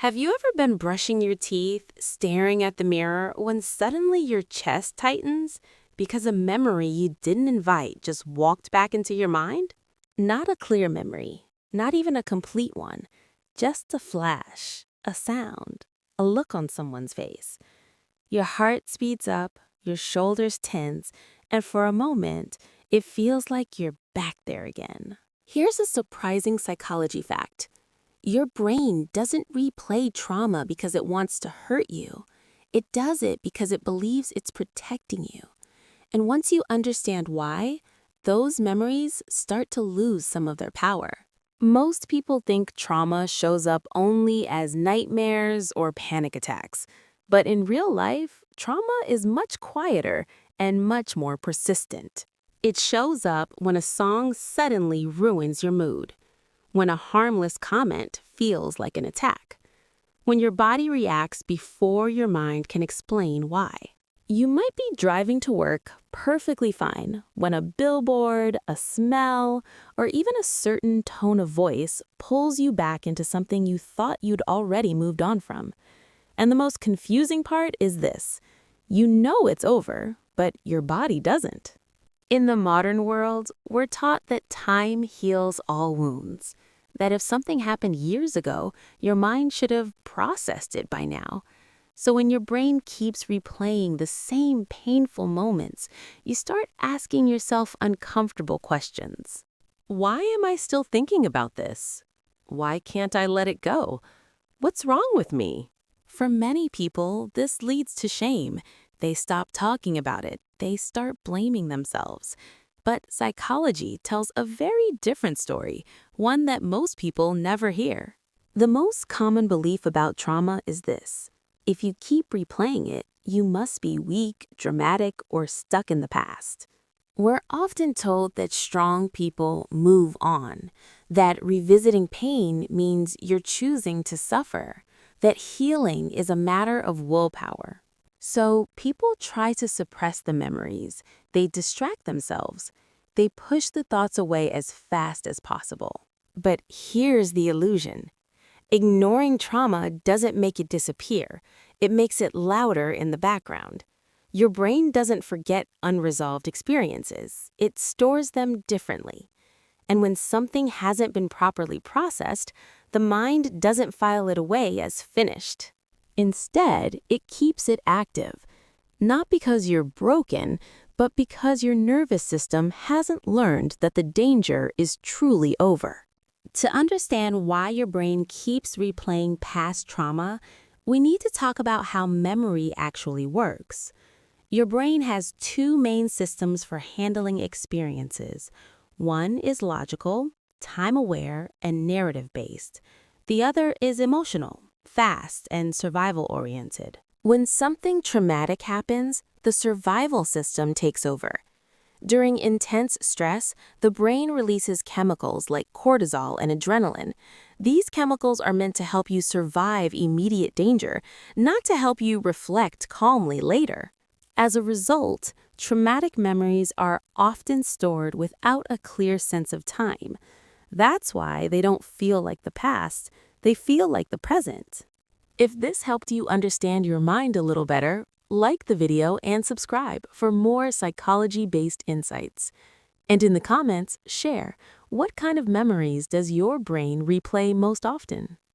Have you ever been brushing your teeth, staring at the mirror, when suddenly your chest tightens because a memory you didn't invite just walked back into your mind? Not a clear memory, not even a complete one, just a flash, a sound, a look on someone's face. Your heart speeds up, your shoulders tense, and for a moment, it feels like you're back there again. Here's a surprising psychology fact. Your brain doesn't replay trauma because it wants to hurt you. It does it because it believes it's protecting you. And once you understand why, those memories start to lose some of their power. Most people think trauma shows up only as nightmares or panic attacks. But in real life, trauma is much quieter and much more persistent. It shows up when a song suddenly ruins your mood, when a harmless comment feels like an attack, when your body reacts before your mind can explain why. You might be driving to work perfectly fine when a billboard, a smell, or even a certain tone of voice pulls you back into something you thought you'd already moved on from. And the most confusing part is this. You know it's over, but your body doesn't. In the modern world, we're taught that time heals all wounds, that if something happened years ago, your mind should have processed it by now. So when your brain keeps replaying the same painful moments, you start asking yourself uncomfortable questions. Why am I still thinking about this? Why can't I let it go? What's wrong with me? For many people, this leads to shame. They stop talking about it. They start blaming themselves. But psychology tells a very different story, one that most people never hear. The most common belief about trauma is this. If you keep replaying it, you must be weak, dramatic, or stuck in the past. We're often told that strong people move on, that revisiting pain means you're choosing to suffer, that healing is a matter of willpower. So people try to suppress the memories. They distract themselves. They push the thoughts away as fast as possible. But here's the illusion. Ignoring trauma doesn't make it disappear. It makes it louder in the background. Your brain doesn't forget unresolved experiences. It stores them differently. And when something hasn't been properly processed, the mind doesn't file it away as finished. Instead, it keeps it active, not because you're broken, but because your nervous system hasn't learned that the danger is truly over. To understand why your brain keeps replaying past trauma, we need to talk about how memory actually works. Your brain has two main systems for handling experiences. One is logical, time-aware, and narrative-based. The other is emotional, fast, and survival-oriented. When something traumatic happens, the survival system takes over. During intense stress, the brain releases chemicals like cortisol and adrenaline. These chemicals are meant to help you survive immediate danger, not to help you reflect calmly later. As a result, traumatic memories are often stored without a clear sense of time. That's why they don't feel like the past, they feel like the present. If this helped you understand your mind a little better, like the video and subscribe for more psychology-based insights. And in the comments, share, what kind of memories does your brain replay most often?